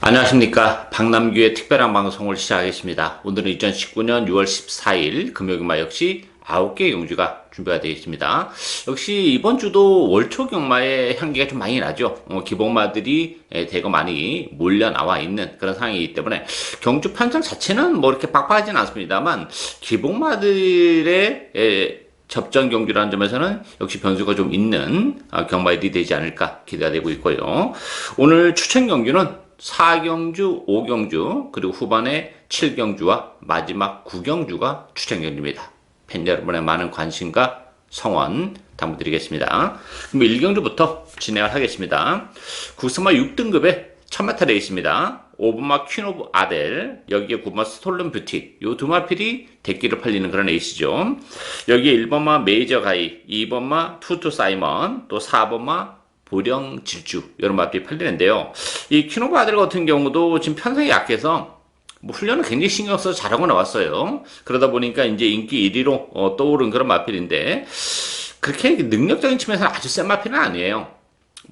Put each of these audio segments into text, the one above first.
안녕하십니까. 박남규의 특별한 방송을 시작하겠습니다. 오늘은 2019년 6월 14일 금요일마 역시 9개의 경주가 준비가 되어 있습니다. 역시 이번 주도 월초 경마의 향기가 좀 많이 나죠. 기복마들이 대거 많이 몰려 나와 있는 그런 상황이기 때문에 경주 편성 자체는 뭐 이렇게 빡빡하지는 않습니다만 기복마들의 접전 경주라는 점에서는 역시 변수가 좀 있는 경마일이 되지 않을까 기대가 되고 있고요. 오늘 추천 경주는 4경주, 5경주, 그리고 후반에 7경주와 마지막 9경주가 추천 경주입니다. 팬 여러분의 많은 관심과 성원 당부드리겠습니다. 그럼 1경주부터 진행을 하겠습니다. 국선마 6등급의 1000m 레이스입니다. 5번마 퀸 오브 아델, 여기에 9번마 스톨른 뷰티, 요 두 마필이 대기를 팔리는 그런 레이스죠. 여기에 1번마 메이저 가이, 2번마 투투 사이먼, 또 4번마 보령 질주 이런 마필이 팔리는데요. 이 퀸 오브 아델 같은 경우도 지금 편성이 약해서 뭐 훈련을 굉장히 신경 써서 잘하고 나왔어요. 그러다 보니까 이제 인기 1위로 떠오른 그런 마필인데 그렇게 능력적인 측면에서는 아주 센 마필은 아니에요.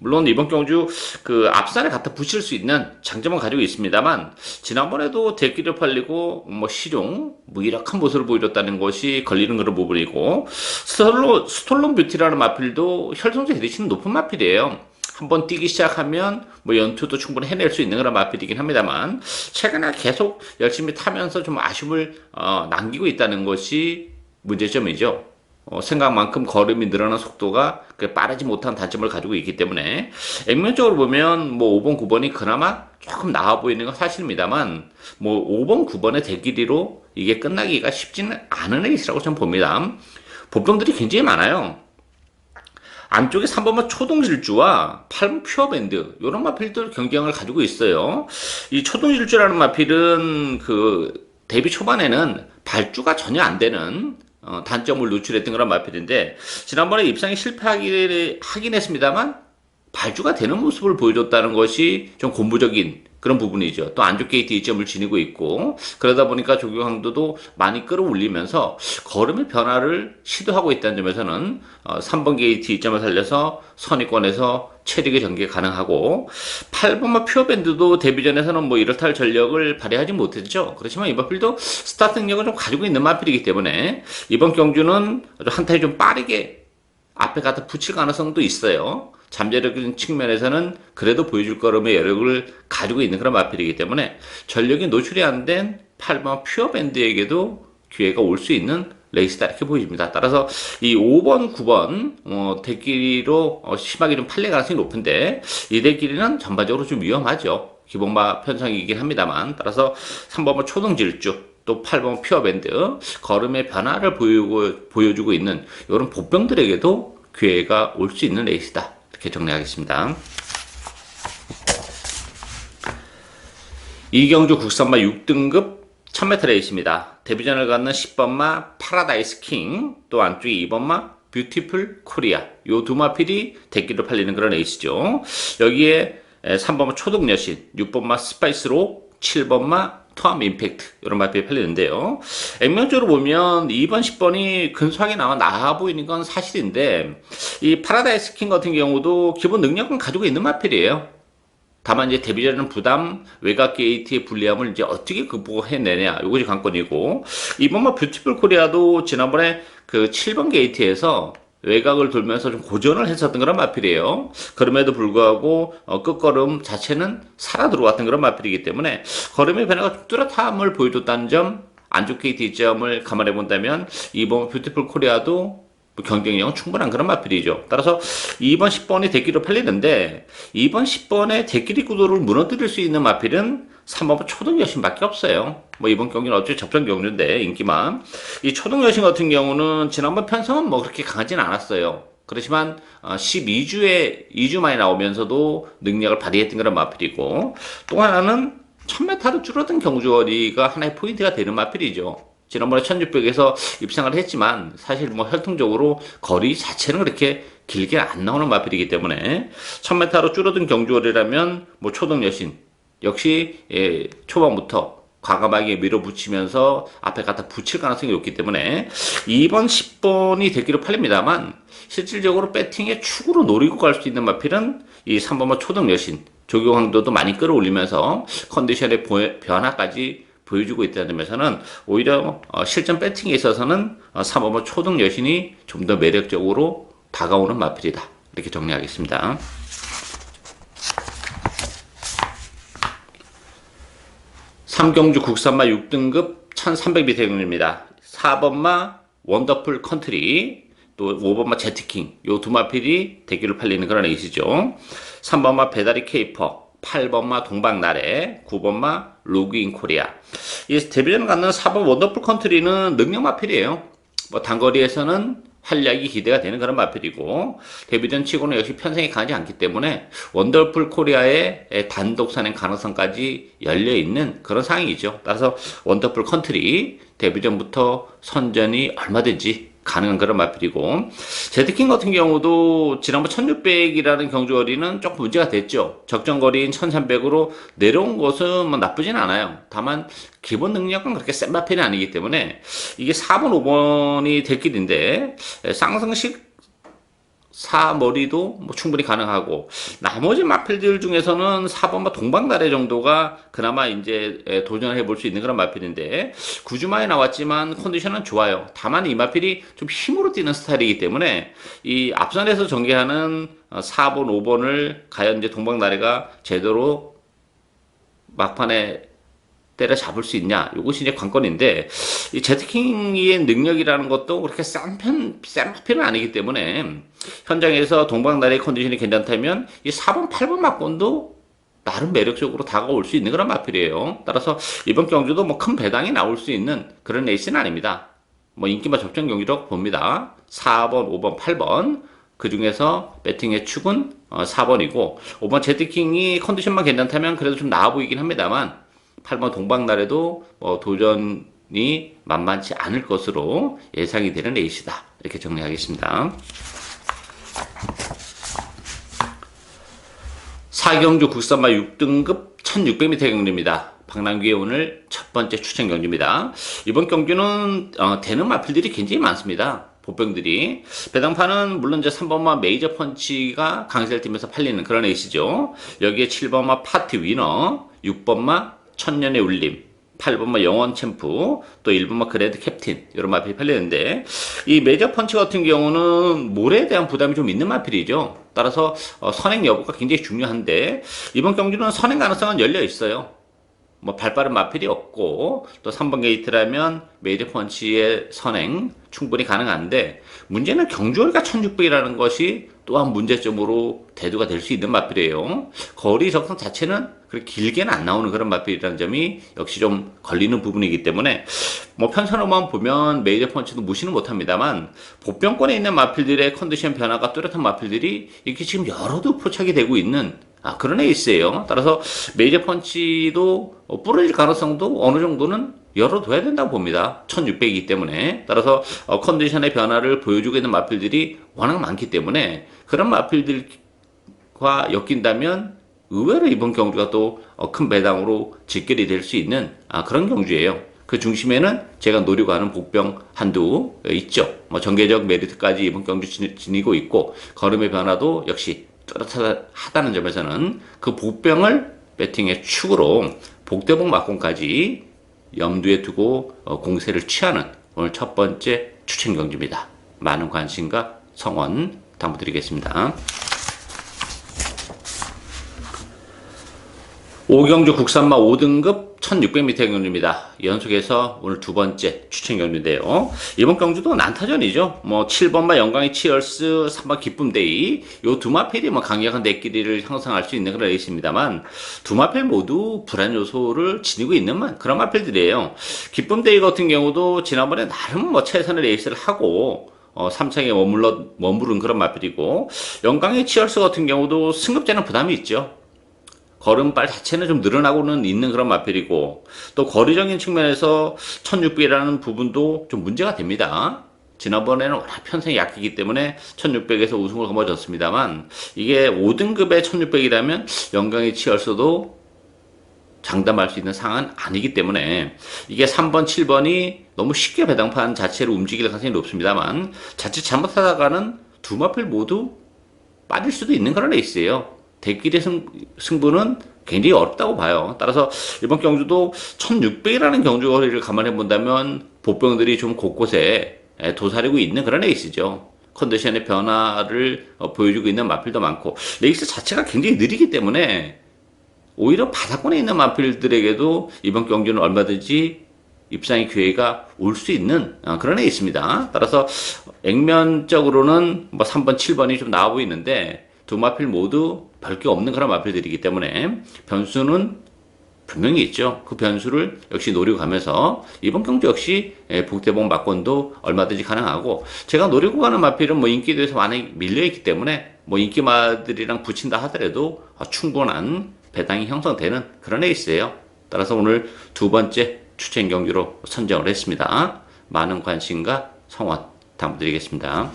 물론 이번 경주 그 앞산에 갖다 붙일 수 있는 장점은 가지고 있습니다만 지난번에도 대기를 팔리고 뭐 실용 무기력한 모습을 보여줬다는 것이 걸리는 그런 부분이고 스톨론 뷰티라는 마필도 혈통적 헤디치는 높은 마필이에요. 한번 뛰기 시작하면 뭐 연투도 충분히 해낼 수 있는 그런 마필이긴 합니다만 최근에 계속 열심히 타면서 좀 아쉬움을 남기고 있다는 것이 문제점이죠. 생각만큼 걸음이 늘어나는 속도가 빠르지 못한 단점을 가지고 있기 때문에 액면적으로 보면 뭐 5번, 9번이 그나마 조금 나아 보이는 건 사실입니다만 뭐 5번, 9번의 대길이로 이게 끝나기가 쉽지는 않은 레이스라고 저는 봅니다. 보병들이 굉장히 많아요. 안쪽에 3번마 초동질주와 8번 퓨어밴드 이런 마필들 경쟁을 가지고 있어요. 이 초동질주라는 마필은 그 데뷔 초반에는 발주가 전혀 안 되는 단점을 노출했던 그런 마필인데 지난번에 입상에 실패하긴 했습니다만 발주가 되는 모습을 보여줬다는 것이 좀 고무적인 그런 부분이죠. 또 안쪽 게이트 2점을 지니고 있고 그러다 보니까 조경항도도 많이 끌어올리면서 걸음의 변화를 시도하고 있다는 점에서는 3번 게이트 2점을 살려서 선위권에서 체력의 전개 가능하고 8번마 퓨어밴드도 데뷔전에서는 뭐 이렇다 할 전력을 발휘하지 못했죠. 그렇지만 이번 필도 스타트 능력을 좀 가지고 있는 마필이기 때문에 이번 경주는 한타에 좀 빠르게 앞에 갖다 붙일 가능성도 있어요. 잠재력적인 측면에서는 그래도 보여줄 걸음의 여력을 가지고 있는 그런 마필이기 때문에 전력이 노출이 안 된 8번 퓨어밴드에게도 기회가 올 수 있는 레이스다 이렇게 보여집니다. 따라서 이 5번, 9번 대끼리로 심하게 좀 팔릴 가능성이 높은데 이 대끼리는 전반적으로 좀 위험하죠. 기본마 편성이긴 합니다만 따라서 3번은 초등질주 또 8번 퓨어밴드 걸음의 변화를 보여주고 있는 이런 복병들에게도 기회가 올 수 있는 레이스다. 이렇게 정리하겠습니다. 이경주 국산마 6등급 1000m 레이스입니다. 데뷔전을 갖는 10번마 파라다이스 킹, 또 안쪽에 2번마 뷰티풀 코리아 요 두 마필이 대기로 팔리는 그런 레이스죠. 여기에 3번마 초등 여신, 6번마 스파이스로, 7번마 토암 임팩트 이런 마필이 팔리는데요. 액면적으로 보면 2번, 10번이 근소하게 나아 보이는 건 사실인데 이 파라다이스 킹 같은 경우도 기본 능력은 가지고 있는 마필이에요. 다만 이제 데뷔전은 부담, 외곽 게이트의 불리함을 이제 어떻게 극복해내냐 이것이 관건이고 이번만 뷰티풀 코리아도 지난번에 그 7번 게이트에서 외곽을 돌면서 좀 고전을 했었던 그런 마필이에요. 그럼에도 불구하고 끝걸음 자체는 살아 들어왔던 그런 마필이기 때문에 걸음의 변화가 좀 뚜렷함을 보여줬다는 점 안쪽 게이트 2점을 감안해 본다면 이번 뷰티풀 코리아도 경쟁력은 충분한 그런 마필이죠. 따라서 2번, 10번이 대끼로 팔리는데 2번, 10번의 대끼리 구도를 무너뜨릴 수 있는 마필은 3번 초등 여신밖에 없어요. 뭐 이번 경기는 어차피 접전 경주인데 인기만 이 초등 여신 같은 경우는 지난번 편성은 뭐 그렇게 강하진 않았어요. 그렇지만 2주 만에 나오면서도 능력을 발휘했던 그런 마필이고 또 하나는 1000m로 줄어든 경주거리가 하나의 포인트가 되는 마필이죠. 지난번에 1600에서 입상을 했지만 사실 뭐 혈통적으로 거리 자체는 그렇게 길게 안 나오는 마필이기 때문에 1000m로 줄어든 경주거리라면 뭐 초등 여신 역시 초반부터 과감하게 밀어붙이면서 앞에 갖다 붙일 가능성이 높기 때문에 2번, 10번이 대기로 팔립니다만 실질적으로 배팅의 축으로 노리고 갈 수 있는 마필은 이 3번마 초등 여신 조교 강도도 많이 끌어올리면서 컨디션의 변화까지 보여주고 있다는 점에서는 오히려 실전 배팅에 있어서는 3번번 초등 여신이 좀 더 매력적으로 다가오는 마필이다. 이렇게 정리하겠습니다. 3경주 국산마 6등급 1300m 경주입니다. 4번마 원더풀 컨트리, 또 5번마 제트킹, 요 두 마필이 대기로 팔리는 그런 에이스죠. 3번마 배다리 케이퍼, 8번마 동방나래, 9번마 로그인 코리아. 이 데뷔전 갖는 4번 원더풀 컨트리는 능력 마필이에요. 뭐 단거리에서는 활약이 기대가 되는 그런 마필이고, 데뷔전 치고는 역시 편성이 강하지 않기 때문에 원더풀 코리아의 단독 선행 가능성까지 열려있는 그런 상황이죠. 따라서 원더풀 컨트리 데뷔전부터 선전이 얼마든지 가능한 그런 마필이고, 제트킹 같은 경우도 지난번 1600이라는 경주거리는 조금 문제가 됐죠. 적정거리인 1300으로 내려온 것은 뭐 나쁘진 않아요. 다만 기본 능력은 그렇게 센 마필이 아니기 때문에 이게 4번 5번이 될 길인데, 쌍승식 4머리도 뭐 충분히 가능하고, 나머지 마필들 중에서는 4번마 동방나래 정도가 그나마 이제 도전해 볼 수 있는 그런 마필인데, 9주마에 나왔지만 컨디션은 좋아요. 다만 이 마필이 좀 힘으로 뛰는 스타일이기 때문에 이 앞선에서 전개하는 4번 5번을 과연 이제 동방나래가 제대로 막판에 때려잡을 수 있냐, 이것이 이제 관건인데, 이 제트킹의 능력이라는 것도 그렇게 센 마필은 아니기 때문에 현장에서 동방나래의 컨디션이 괜찮다면 이 4번 8번 막권도 나름 매력적으로 다가올 수 있는 그런 마필이에요. 따라서 이번 경주도 뭐 큰 배당이 나올 수 있는 그런 레이스는 아닙니다. 뭐 인기만 접전 경기라고 봅니다. 4번 5번 8번 그 중에서 배팅의 축은 4번이고, 5번 제트킹이 컨디션만 괜찮다면 그래도 좀 나아 보이긴 합니다만, 8번 동방나래도 도전이 만만치 않을 것으로 예상이 되는 레이스다. 이렇게 정리하겠습니다. 4경주 국산마 6등급 1600m 경주입니다. 박남규의 오늘 첫 번째 추천 경주입니다. 이번 경주는 되는 마필들이 굉장히 많습니다. 보병들이. 배당판은 물론 이제 3번마 메이저 펀치가 강세를 띠면서 팔리는 그런 에이스죠. 여기에 7번마 파티 위너, 6번마 천년의 울림, 8번마 영원 챔프, 또 1번마 그레드 캡틴, 이런 마필이 팔리는데, 이 메이저 펀치 같은 경우는 몰에 대한 부담이 좀 있는 마필이죠. 따라서 선행 여부가 굉장히 중요한데, 이번 경주는 선행 가능성은 열려 있어요. 뭐 발빠른 마필이 없고, 또 3번 게이트라면 메이저 펀치의 선행 충분히 가능한데, 문제는 경주거리가 1600이라는 것이 또한 문제점으로 대두가 될 수 있는 마필이에요. 거리 적성 자체는 그렇게 길게는 안 나오는 그런 마필이라는 점이 역시 좀 걸리는 부분이기 때문에, 뭐 편선으로만 보면 메이저 펀치도 무시는 못합니다만, 보병권에 있는 마필들의 컨디션 변화가 뚜렷한 마필들이 이렇게 지금 여러도 포착이 되고 있는 그런 에이스예요. 따라서 메이저 펀치도 부러질 가능성도 어느 정도는 열어둬야 된다고 봅니다. 1600이기 때문에. 따라서 컨디션의 변화를 보여주고 있는 마필들이 워낙 많기 때문에, 그런 마필들과 엮인다면 의외로 이번 경주가 또 큰 배당으로 직결이 될 수 있는 그런 경주예요. 그 중심에는 제가 노리고 하는 복병 한두 있죠. 뭐 전개적 메리트까지 이번 경주 지니고 있고, 걸음의 변화도 역시 뚜렷하다는 점에서는 그 복병을 배팅의 축으로 복대복 막공까지 염두에 두고 공세를 취하는 오늘 첫 번째 추천 경주입니다. 많은 관심과 성원 당부드리겠습니다. 5경주 국산마 5등급 1600m 경주입니다. 연속해서 오늘 두 번째 추천 경주인데요. 이번 경주도 난타전이죠. 뭐 7번마 영광의 치얼스, 3번 기쁨데이, 요 두 마필이 뭐 강력한 대끼리를 형성할 수 있는 그런 레이스입니다만, 두 마필 모두 불안 요소를 지니고 있는 그런 마필들이에요. 기쁨데이 같은 경우도 지난번에 나름 뭐 최선의 레이스를 하고 3창에 머무른 그런 마필이고, 영광의 치얼스 같은 경우도 승급자는 부담이 있죠. 걸음발 자체는 좀 늘어나고는 있는 그런 마필이고, 또 거리적인 측면에서 1600이라는 부분도 좀 문제가 됩니다. 지난번에는 워낙 편성이 약하기 때문에 1600에서 우승을 거머쥐었습니다만, 이게 5등급의 1600이라면 영광의 치얼스도 장담할 수 있는 상황은 아니기 때문에, 이게 3번, 7번이 너무 쉽게 배당판 자체를 움직일 가능성이 높습니다만, 자칫 잘못하다가는 두 마필 모두 빠질 수도 있는 그런 레이스예요. 대끼리 승부는 굉장히 어렵다고 봐요. 따라서 이번 경주도 1600이라는 경주거리를 감안해 본다면 보병들이 좀 곳곳에 도사리고 있는 그런 레이스죠. 컨디션의 변화를 보여주고 있는 마필도 많고, 레이스 자체가 굉장히 느리기 때문에 오히려 바닥권에 있는 마필들에게도 이번 경주는 얼마든지 입상의 기회가 올 수 있는 그런 애 있습니다. 따라서 액면적으로는 뭐 3번, 7번이 좀 나와 보이는데 두 마필 모두 별 게 없는 그런 마필들이기 때문에 변수는 분명히 있죠. 그 변수를 역시 노리고 가면서 이번 경주 역시 복대봉 막권도 얼마든지 가능하고, 제가 노리고 가는 마필은 뭐 인기도에서 많이 밀려있기 때문에 뭐 인기마들이랑 붙인다 하더라도 충분한 배당이 형성되는 그런 레이스예요. 따라서 오늘 두 번째 추천 경기로 선정을 했습니다. 많은 관심과 성원 당부드리겠습니다.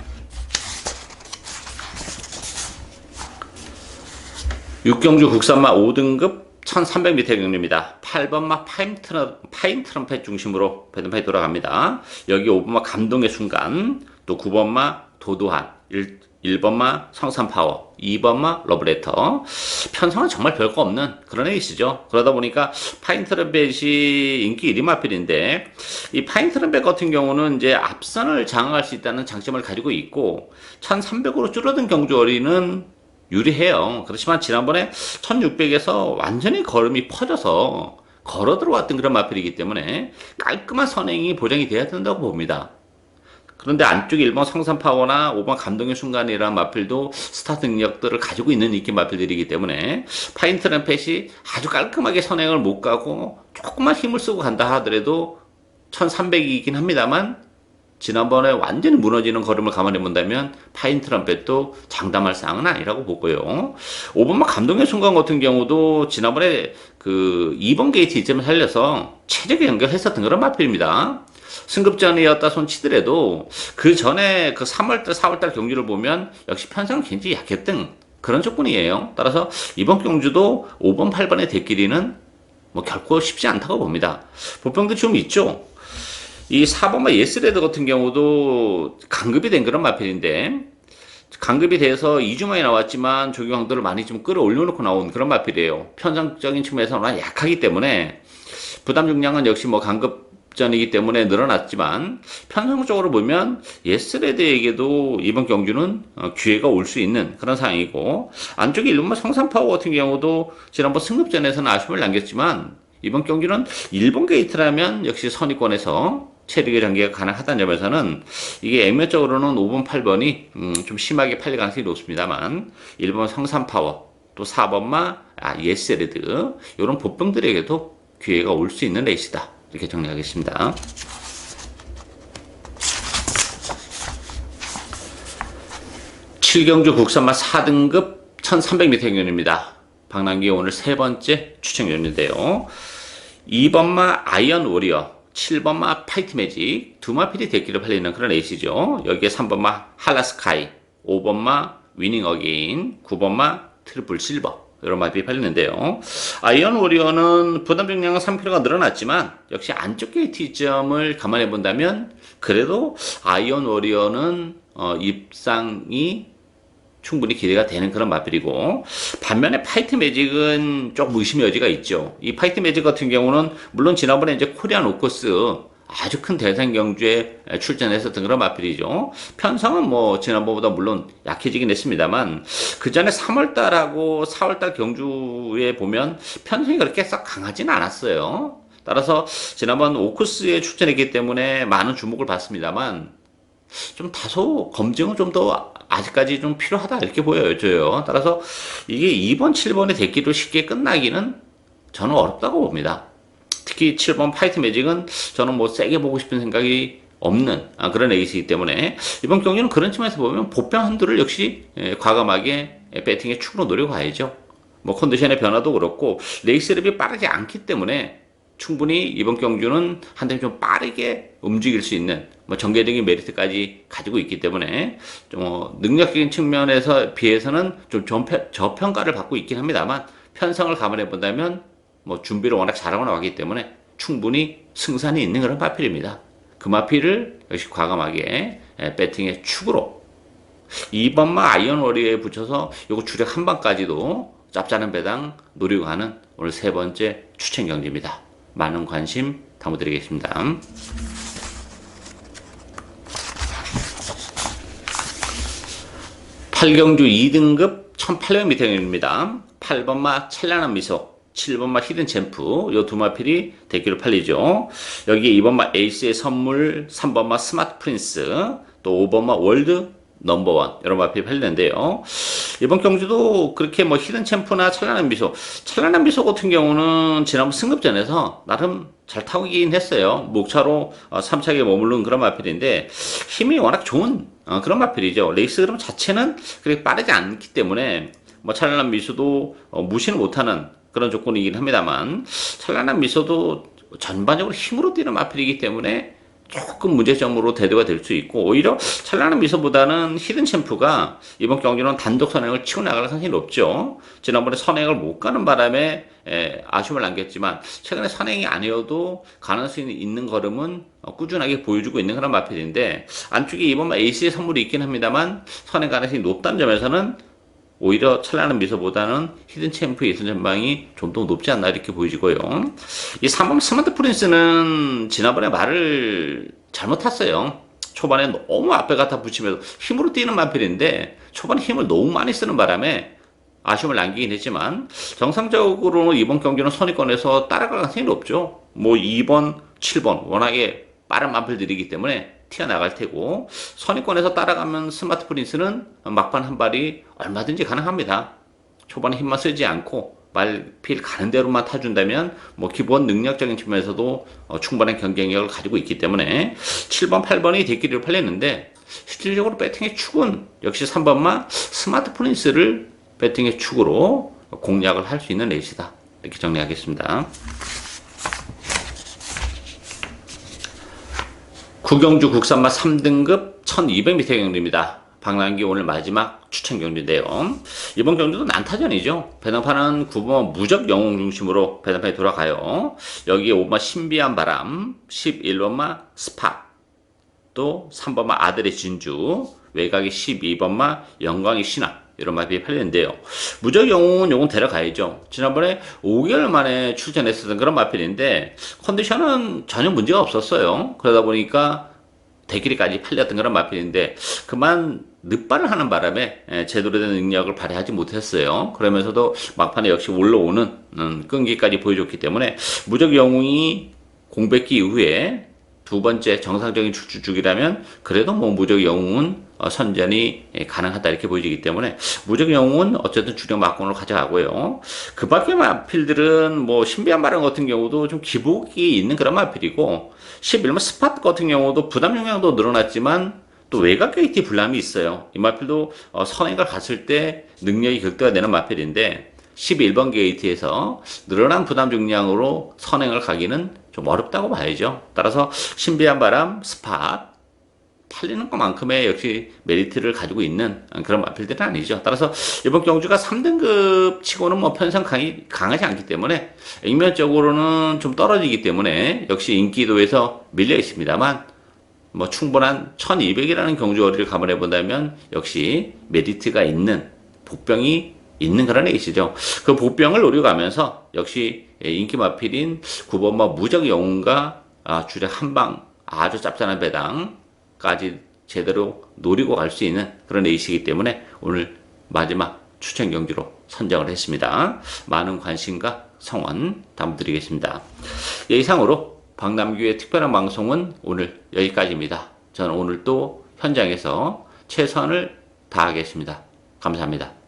6경주 국산마 5등급 1300m 경기입니다. 8번마 파인 트럼펫 중심으로 배당판이 돌아갑니다. 여기 5번마 감동의 순간, 또 9번마 도도한, 1번마 성산파워, 2번마 러브레터. 편성은 정말 별거 없는 그런 에이스죠. 그러다 보니까 파인 트럼펫이 인기 1위 마필인데, 이 파인 트럼펫 같은 경우는 이제 앞선을 장악할 수 있다는 장점을 가지고 있고, 1300으로 줄어든 경주거리는 유리해요. 그렇지만 지난번에 1600에서 완전히 걸음이 퍼져서 걸어 들어왔던 그런 마필이기 때문에 깔끔한 선행이 보장이 돼야 된다고 봅니다. 그런데 안쪽에 1번 성산파워나 5번 감동의 순간이라는 마필도 스타트 능력들을 가지고 있는 인기 마필들이기 때문에 파인 트럼펫이 아주 깔끔하게 선행을 못 가고 조금만 힘을 쓰고 간다 하더라도 1300이긴 합니다만, 지난번에 완전히 무너지는 걸음을 감안해 본다면 파인 트럼펫도 장담할 사항은 아니라고 보고요. 5번마 감동의 순간 같은 경우도 지난번에 그 2번 게이트 이점을 살려서 최적의 연결했었던 그런 마필입니다. 승급전이었다 손 치더라도 그 전에 그 3월달, 4월달 경주를 보면 역시 편성은 굉장히 약했던 그런 조건이에요. 따라서 이번 경주도 5번, 8번의 대끼리는 뭐 결코 쉽지 않다고 봅니다. 보병도 좀 있죠. 이 4번마 예스레드 같은 경우도 강급이 된 그런 마필인데, 강급이 돼서 2주 만에 나왔지만 조경항도를 많이 좀 끌어올려 놓고 나온 그런 마필이에요. 편성적인 측면에서는 약하기 때문에 부담 중량은 역시 뭐 강급전이기 때문에 늘어났지만, 편성적으로 보면 예스레드에게도 이번 경주는 기회가 올 수 있는 그런 상황이고, 안쪽에 1번마 성산파워 같은 경우도 지난번 승급전에서는 아쉬움을 남겼지만 이번 경기는 1번 게이트라면 역시 선의권에서 체력의 전개가 가능하다는 점에서는 이게 액면적으로는 5번, 8번이 좀 심하게 팔릴 가능성이 높습니다만, 1번 성산파워, 또 4번마 예스레드, 이런 보병들에게도 기회가 올 수 있는 레이스다, 이렇게 정리하겠습니다. 칠경주 국산마 4등급 1300m 경연입니다. 박남기 오늘 세 번째 추천 경연인데요. 2번마 아이언 워리어, 7번마 파이트 매직, 두 마필이 대끼를 팔리는 그런 레이스죠. 여기에 3번마 할라스카이, 5번마 위닝 어게인, 9번마 트리플 실버, 이런 마필이 팔리는데요. 아이언 워리어는 부담 중량은 3kg가 늘어났지만 역시 안쪽 게이트점을 감안해 본다면 그래도 아이언 워리어는 입상이 충분히 기대가 되는 그런 마필이고, 반면에 파이트 매직은 조금 의심의 여지가 있죠. 이 파이트 매직 같은 경우는 물론 지난번에 이제 코리안 오커스 아주 큰 대상 경주에 출전했었던 그런 마필이죠. 편성은 뭐 지난번보다 물론 약해지긴 했습니다만, 그 전에 3월달하고 4월달 경주에 보면 편성이 그렇게 썩 강하지는 않았어요. 따라서 지난번 오커스에 출전했기 때문에 많은 주목을 받습니다만, 좀 다소 검증은 좀 더 아직까지 좀 필요하다, 이렇게 보여져요. 따라서 이게 2번, 7번의 대기로 쉽게 끝나기는 저는 어렵다고 봅니다. 특히 7번 파이트 매직은 저는 뭐 세게 보고 싶은 생각이 없는 그런 에이스이기 때문에 이번 경기는 그런 측면에서 보면 보병 한두를 역시 과감하게 배팅의 축으로 노려가야죠. 뭐 컨디션의 변화도 그렇고 레이스랩이 빠르지 않기 때문에 충분히 이번 경주는 한템 좀 빠르게 움직일 수 있는 뭐 전개적인 메리트까지 가지고 있기 때문에 좀 능력적인 측면에서 비해서는 좀 저평가를 받고 있긴 합니다만, 편성을 감안해 본다면 뭐 준비를 워낙 잘하고 나왔기 때문에 충분히 승산이 있는 그런 마필입니다. 그 마필을 역시 과감하게 배팅의 축으로 2번마 아이언 워리어에 붙여서 요거 주력 한 방까지도 짭짤한 배당 노리고 가는 오늘 세 번째 추천 경기입니다. 많은 관심 당부드리겠습니다. 8경주 2등급 1800m입니다. 8번마 찬란한 미소, 7번마 히든 챔프, 요 두 마필이 대기로 팔리죠. 여기 2번마 에이스의 선물, 3번마 스마트 프린스, 또 5번마 월드 넘버원, 여러 마필이 팔리는데요. 이번 경주도 그렇게 뭐 히든 챔프나 찬란한 미소 같은 경우는 지난번 승급전에서 나름 잘 타고 이긴 했어요. 목차로 3차기에 머무른 그런 마필인데 힘이 워낙 좋은 그런 마필이죠. 레이스 그럼 자체는 그렇게 빠르지 않기 때문에 뭐 찬란한 미소도 무시는 못하는 그런 조건이긴 합니다만, 찬란한 미소도 전반적으로 힘으로 뛰는 마필이기 때문에 조금 문제점으로 대두가 될 수 있고, 오히려 찬란한 미소보다는 히든 챔프가 이번 경기는 단독 선행을 치고 나갈 가능성이 높죠. 지난번에 선행을 못 가는 바람에 아쉬움을 남겼지만 최근에 선행이 아니어도 가능성이 있는 걸음은 꾸준하게 보여주고 있는 그런 마필인데, 안쪽에 이번 에이스의 선물이 있긴 합니다만 선행 가능성이 높다는 점에서는 오히려 찬란한 미소보다는 히든 챔프의 예선 전망이 좀 더 높지 않나 이렇게 보여지고요. 이 3번 스마트 프린스는 지난번에 말을 잘못 탔어요. 초반에 너무 앞에 갖다 붙이면서 힘으로 뛰는 마필인데 초반에 힘을 너무 많이 쓰는 바람에 아쉬움을 남기긴 했지만, 정상적으로 이번 경기는 선의권에서 따라갈 가능성이 높죠. 뭐 2번, 7번 워낙에 빠른 마필들이기 때문에 튀어나갈 테고, 선의권에서 따라가면 스마트 프린스는 막판 한 발이 얼마든지 가능합니다. 초반에 힘만 쓰지 않고 말필 가는 대로만 타준다면 뭐 기본 능력적인 측면에서도 충분한 경쟁력을 가지고 있기 때문에 7번, 8번이 대기를 팔렸는데, 실질적으로 배팅의 축은 역시 3번만 스마트 프린스를 배팅의 축으로 공략을 할 수 있는 레이스다, 이렇게 정리하겠습니다. 구경주 국산마 3등급 1200m 경주입니다. 방랑기 오늘 마지막 추천 경주인데요. 이번 경주도 난타전이죠. 배당판은 9번 무적 영웅 중심으로 배당판이 돌아가요. 여기에 5번 신비한 바람, 11번마 스팟, 또 3번마 아들의 진주, 외곽이 12번마 영광의 신화, 이런 마필이 팔리는데요. 무적 영웅은 요건 데려가야죠. 지난번에 5개월 만에 출전했었던 그런 마필인데 컨디션은 전혀 문제가 없었어요. 그러다 보니까 대길이까지 팔렸던 그런 마필인데 그만 늦발을 하는 바람에 제대로 된 능력을 발휘하지 못했어요. 그러면서도 막판에 역시 올라오는 끈기까지 보여줬기 때문에 무적 영웅이 공백기 이후에 두 번째 정상적인 출주주기라면 그래도 뭐 무적 영웅은 선전이 가능하다 이렇게 보여지기 때문에 무적 영웅은 어쨌든 주력 막공으로 가져가고요. 그 밖의 마필들은 뭐 신비한 바람 같은 경우도 좀 기복이 있는 그런 마필이고, 11번 스팟 같은 경우도 부담 영향도 늘어났지만 또 외곽 게이트 불람이 있어요. 이 마필도 선행을 갔을 때 능력이 극대화 되는 마필인데 11번 게이트에서 늘어난 부담 중량으로 선행을 가기는 좀 어렵다고 봐야죠. 따라서 신비한 바람, 스팟 팔리는 것만큼의 역시 메리트를 가지고 있는 그런 마필들은 아니죠. 따라서 이번 경주가 3등급 치고는 뭐 편성 강하지 않기 때문에 액면적으로는 좀 떨어지기 때문에 역시 인기도에서 밀려 있습니다만, 뭐 충분한 1200이라는 경주거리를 감안해 본다면 역시 메리트가 있는 복병이 있는 그런 레이스죠. 그 복병을 노려가면서 역시 인기 마필인 9번마 무적 영웅과 주력 한방 아주 짭짤한 배당까지 제대로 노리고 갈 수 있는 그런 레이스이기 때문에 오늘 마지막 추천 경주로 선정을 했습니다. 많은 관심과 성원 당부드리겠습니다. 이상으로 박남규의 특별한 방송은 오늘 여기까지입니다. 저는 오늘 또 현장에서 최선을 다하겠습니다. 감사합니다.